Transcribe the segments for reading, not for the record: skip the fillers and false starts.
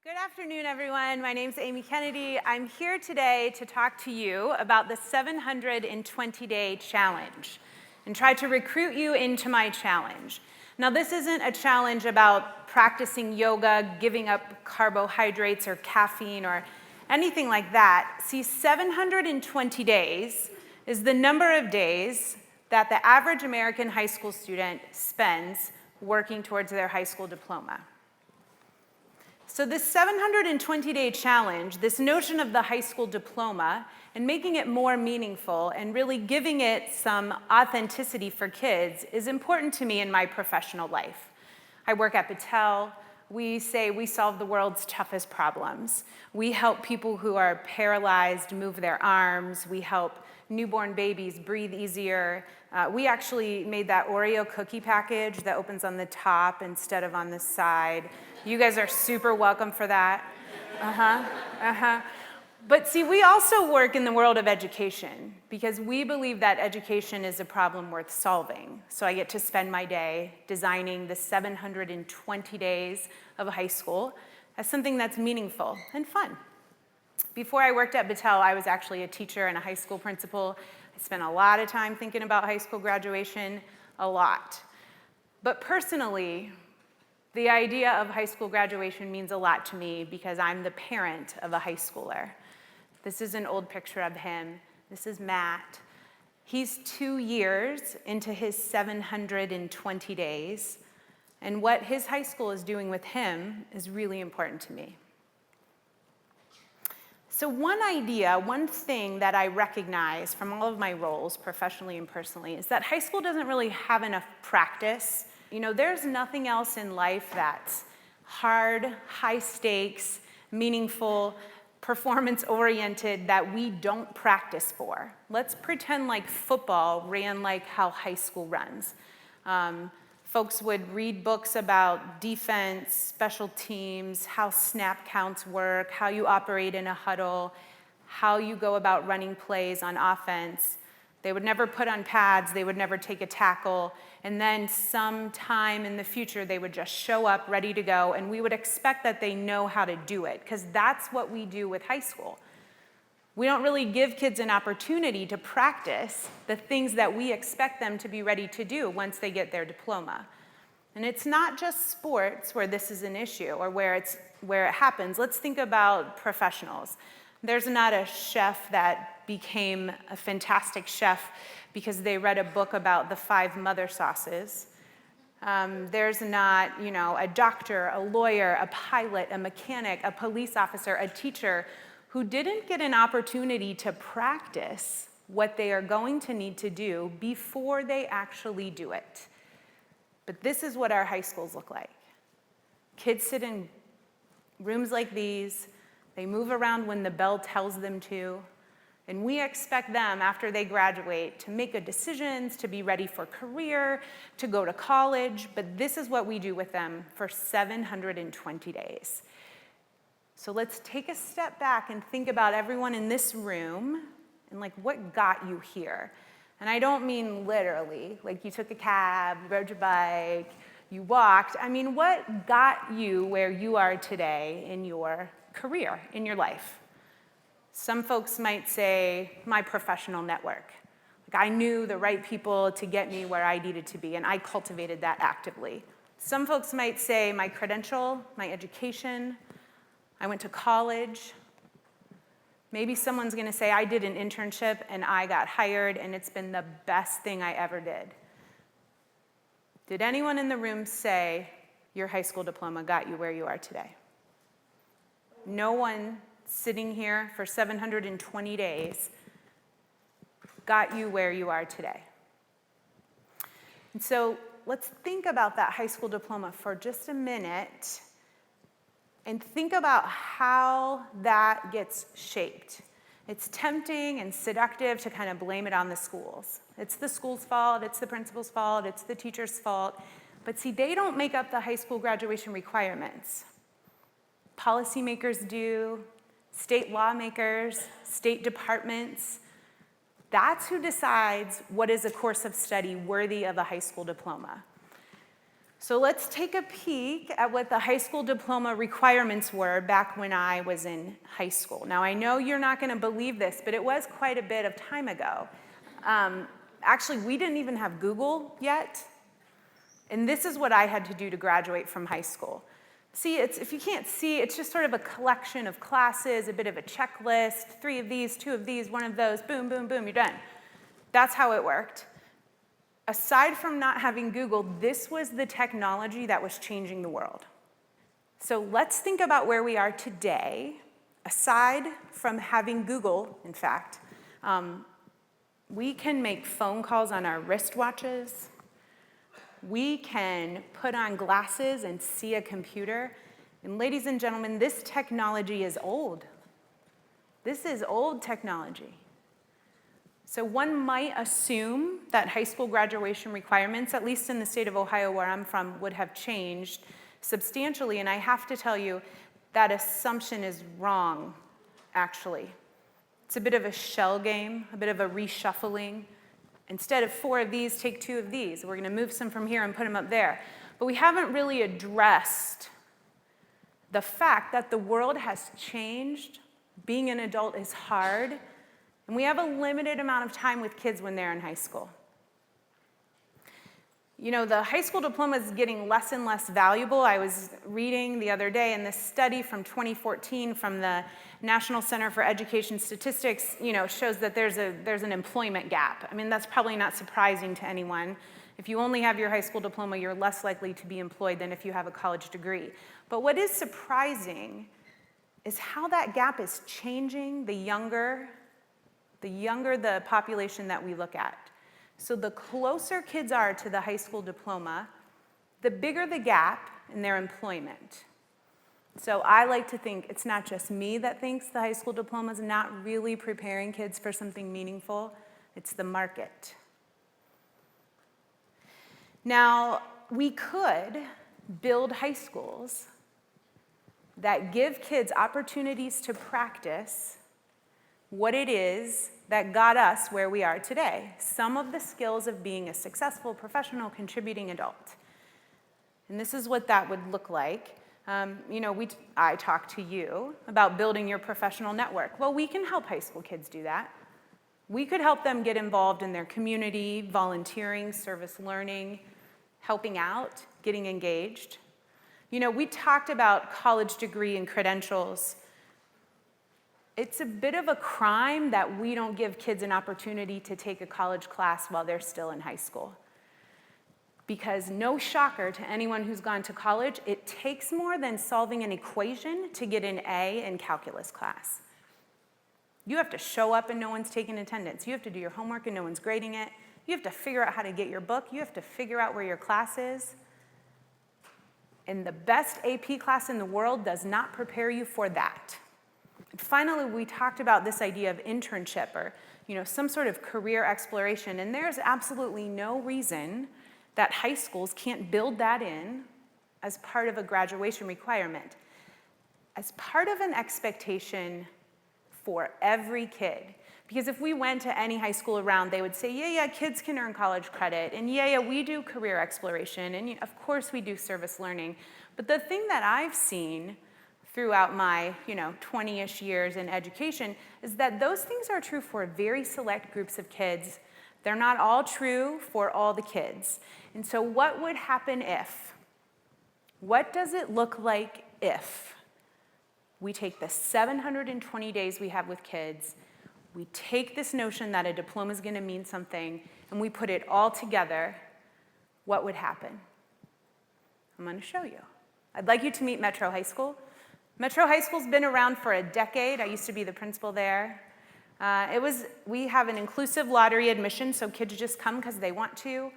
Good afternoon, everyone. My name's Aimee Kennedy. I'm here today to talk to you about the 720-day challenge and try to recruit you into my challenge. Now, this isn't a challenge about practicing yoga, giving up carbohydrates or caffeine or anything like that. See, 720 days is the number of days that the average American high school student spends working towards their high school diploma. So this 720-day challenge, this notion of the high school diploma, and making it more meaningful and really giving it some authenticity for kids is important to me in my professional life. I work at Battelle. We say we solve the world's toughest problems. We help people who are paralyzed move their arms. We help newborn babies breathe easier. We actually made that Oreo cookie package that opens on the top instead of on the side. You guys are super welcome for that. But see, we also work in the world of education because we believe that education is a problem worth solving. So I get to spend my day designing the 720 days of high school as something that's meaningful and fun. Before I worked at Battelle, I was actually a teacher and a high school principal. I spent a lot of time thinking about high school graduation, a lot. But personally, the idea of high school graduation means a lot to me because I'm the parent of a high schooler. This is an old picture of him. This is Matt. He's 2 years into his 720 days, and what his high school is doing with him is really important to me. So one idea, one thing that I recognize from all of my roles, professionally and personally, is that high school doesn't really have enough practice. You know, there's nothing else in life that's hard, high stakes, meaningful, performance-oriented that we don't practice for. Let's pretend like football ran like how high school runs. Folks would read books about defense, special teams, how snap counts work, how you operate in a huddle, how you go about running plays on offense. They would never put on pads, they would never take a tackle, and then sometime in the future they would just show up ready to go, and we would expect that they know how to do it, because that's what we do with high school. We don't really give kids an opportunity to practice the things that we expect them to be ready to do once they get their diploma. And it's not just sports where this is an issue or where it happens. Let's think about professionals. There's not a chef that became a fantastic chef because they read a book about the 5 mother sauces. There's not, a doctor, a lawyer, a pilot, a mechanic, a police officer, a teacher who didn't get an opportunity to practice what they are going to need to do before they actually do it. But this is what our high schools look like. Kids sit in rooms like these. They move around when the bell tells them to. And we expect them, after they graduate, to make good decisions, to be ready for career, to go to college. But this is what we do with them for 720 days. So let's take a step back and think about everyone in this room and what got you here. And I don't mean literally, like you took a cab, rode your bike, you walked. I mean, what got you where you are today in your career, in your life? Some folks might say my professional network. I knew the right people to get me where I needed to be, and I cultivated that actively. Some folks might say my credential, my education, I went to college. Maybe someone's going to say I did an internship and I got hired and it's been the best thing I ever did. Did anyone in the room say your high school diploma got you where you are today? No one sitting here for 720 days got you where you are today. And so let's think about that high school diploma for just a minute and think about how that gets shaped. It's tempting and seductive to kind of blame it on the schools. It's the school's fault, it's the principal's fault, it's the teacher's fault. But see, they don't make up the high school graduation requirements. Policymakers do, state lawmakers, state departments. That's who decides what is a course of study worthy of a high school diploma. So let's take a peek at what the high school diploma requirements were back when I was in high school. Now, I know you're not going to believe this, but it was quite a bit of time ago. Actually, we didn't even have Google yet, and this is what I had to do to graduate from high school. See, if you can't see, it's just sort of a collection of classes, a bit of a checklist, 3 of these, 2 of these, 1 of those, boom, boom, boom, you're done. That's how it worked. Aside from not having Google, this was the technology that was changing the world. So let's think about where we are today. Aside from having Google, in fact, we can make phone calls on our wristwatches. We can put on glasses and see a computer. And ladies and gentlemen, this technology is old. This is old technology. So one might assume that high school graduation requirements, at least in the state of Ohio where I'm from, would have changed substantially. And I have to tell you, that assumption is wrong, actually. It's a bit of a shell game, a bit of a reshuffling. Instead of 4 of these, take 2 of these. We're going to move some from here and put them up there. But we haven't really addressed the fact that the world has changed. Being an adult is hard. And we have a limited amount of time with kids when they're in high school. You know, the high school diploma is getting less and less valuable. I was reading the other day, and this study from 2014 from the National Center for Education Statistics, shows that there's an employment gap. I mean, that's probably not surprising to anyone. If you only have your high school diploma, you're less likely to be employed than if you have a college degree. But what is surprising is how that gap is changing the younger the population that we look at. So the closer kids are to the high school diploma, the bigger the gap in their employment. So I like to think it's not just me that thinks the high school diploma is not really preparing kids for something meaningful, it's the market. Now, we could build high schools that give kids opportunities to practice what it is that got us where we are today, some of the skills of being a successful, professional, contributing adult. And this is what that would look like. I talked to you about building your professional network. Well, we can help high school kids do that. We could help them get involved in their community, volunteering, service learning, helping out, getting engaged. We talked about college degree and credentials. It's a bit of a crime that we don't give kids an opportunity to take a college class while they're still in high school. Because no shocker to anyone who's gone to college, it takes more than solving an equation to get an A in calculus class. You have to show up and no one's taking attendance. You have to do your homework and no one's grading it. You have to figure out how to get your book. You have to figure out where your class is. And the best AP class in the world does not prepare you for that. And finally, we talked about this idea of internship or some sort of career exploration. And there's absolutely no reason that high schools can't build that in as part of a graduation requirement, as part of an expectation for every kid. Because if we went to any high school around, they would say, yeah, kids can earn college credit, and yeah, we do career exploration, and of course we do service learning. But the thing that I've seen throughout my 20-ish years in education is that those things are true for very select groups of kids. They're not all true for all the kids. And so what would happen if? What does it look like if we take the 720 days we have with kids, we take this notion that a diploma is going to mean something, and we put it all together? What would happen? I'm going to show you. I'd like you to meet Metro High School. Metro High School's been around for a decade. I used to be the principal there. We have an inclusive lottery admission, so kids just come because they want to.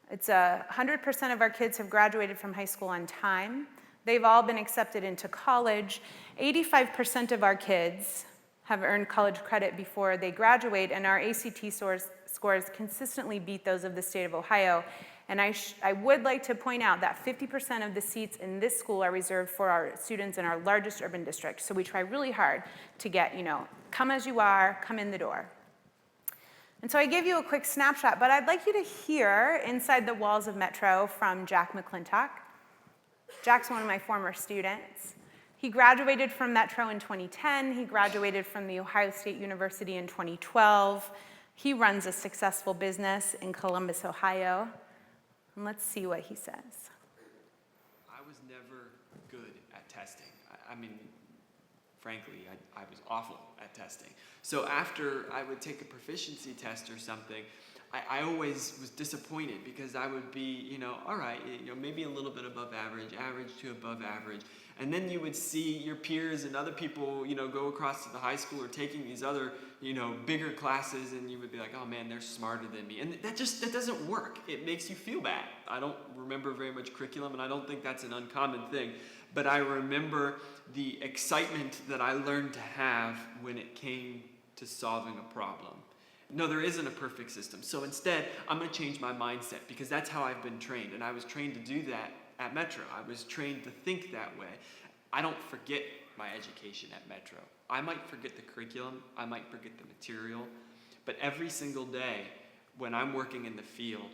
It's 100% of our kids have graduated from high school on time. They've all been accepted into college. 85% of our kids have earned college credit before they graduate, and our ACT scores consistently beat those of the state of Ohio. And I would like to point out that 50% of the seats in this school are reserved for our students in our largest urban district. So we try really hard to get, come as you are, come in the door. And so I gave you a quick snapshot, but I'd like you to hear inside the walls of Metro from Jack McClintock. Jack's one of my former students. He graduated from Metro in 2010. He graduated from The Ohio State University in 2012. He runs a successful business in Columbus, Ohio. And let's see what he says. I was never good at testing. I mean, frankly, I was awful at testing. So after I would take a proficiency test or something, I always was disappointed because I would be, all right, maybe a little bit above average, average to above average. And then you would see your peers and other people, go across to the high school or taking these other, bigger classes, and you would be like, oh man, they're smarter than me. And that doesn't work. It makes you feel bad. I don't remember very much curriculum, and I don't think that's an uncommon thing. But I remember the excitement that I learned to have when it came to solving a problem. No, there isn't a perfect system. So instead, I'm going to change my mindset because that's how I've been trained. And I was trained to do that at Metro. I was trained to think that way. I don't forget my education at Metro. I might forget the curriculum. I might forget the material. But every single day when I'm working in the field,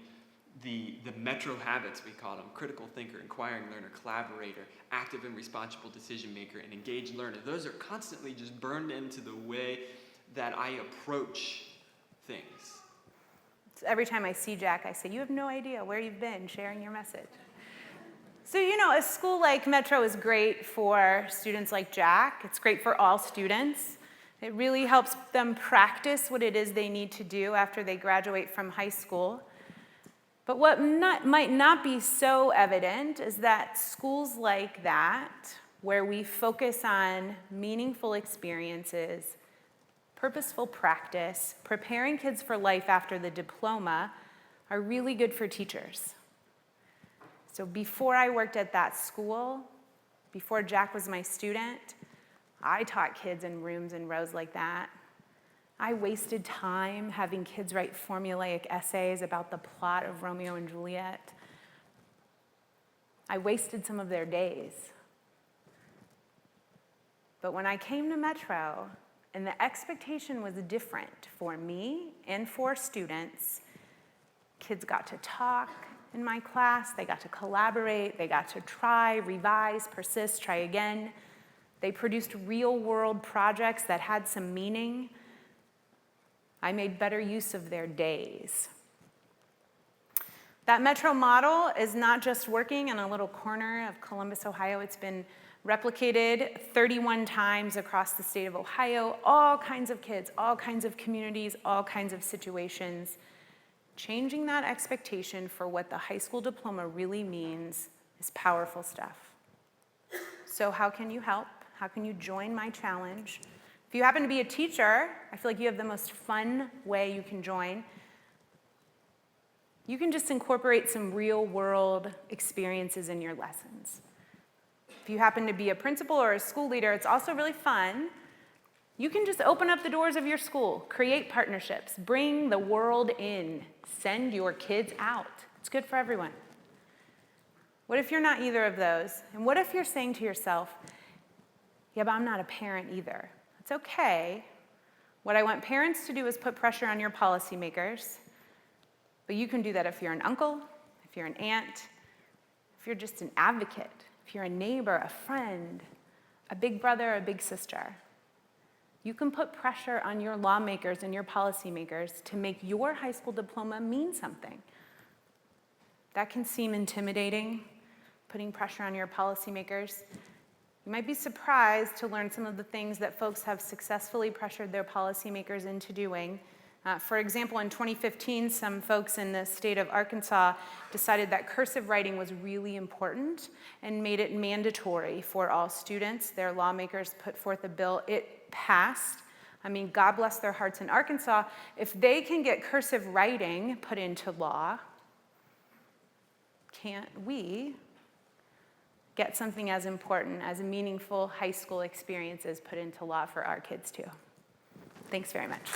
the Metro habits, we call them, critical thinker, inquiring learner, collaborator, active and responsible decision maker, and engaged learner, those are constantly just burned into the way that I approach things. So every time I see Jack, I say, you have no idea where you've been sharing your message. So, a school like Metro is great for students like Jack. It's great for all students. It really helps them practice what it is they need to do after they graduate from high school. But what might not be so evident is that schools like that, where we focus on meaningful experiences, purposeful practice, preparing kids for life after the diploma, are really good for teachers. So before I worked at that school, before Jack was my student, I taught kids in rooms and rows like that. I wasted time having kids write formulaic essays about the plot of Romeo and Juliet. I wasted some of their days. But when I came to Metro, and the expectation was different for me and for students, kids got to talk in my class, they got to collaborate, they got to try, revise, persist, try again. They produced real-world projects that had some meaning. I made better use of their days. That Metro model is not just working in a little corner of Columbus, Ohio. It's been replicated 31 times across the state of Ohio, all kinds of kids, all kinds of communities, all kinds of situations. Changing that expectation for what the high school diploma really means is powerful stuff. So how can you help? How can you join my challenge? If you happen to be a teacher, I feel like you have the most fun way you can join. You can just incorporate some real-world experiences in your lessons. If you happen to be a principal or a school leader, it's also really fun. You can just open up the doors of your school, create partnerships, bring the world in, send your kids out. It's good for everyone. What if you're not either of those? And what if you're saying to yourself, yeah, but I'm not a parent either. It's okay. What I want parents to do is put pressure on your policymakers, but you can do that if you're an uncle, if you're an aunt, if you're just an advocate, if you're a neighbor, a friend, a big brother, a big sister. You can put pressure on your lawmakers and your policymakers to make your high school diploma mean something. That can seem intimidating, putting pressure on your policymakers. You might be surprised to learn some of the things that folks have successfully pressured their policymakers into doing. For example, in 2015, some folks in the state of Arkansas decided that cursive writing was really important and made it mandatory for all students. Their lawmakers put forth a bill. It passed. I mean, God bless their hearts in Arkansas. If they can get cursive writing put into law, can't we get something as important as meaningful high school experiences put into law for our kids too? Thanks very much.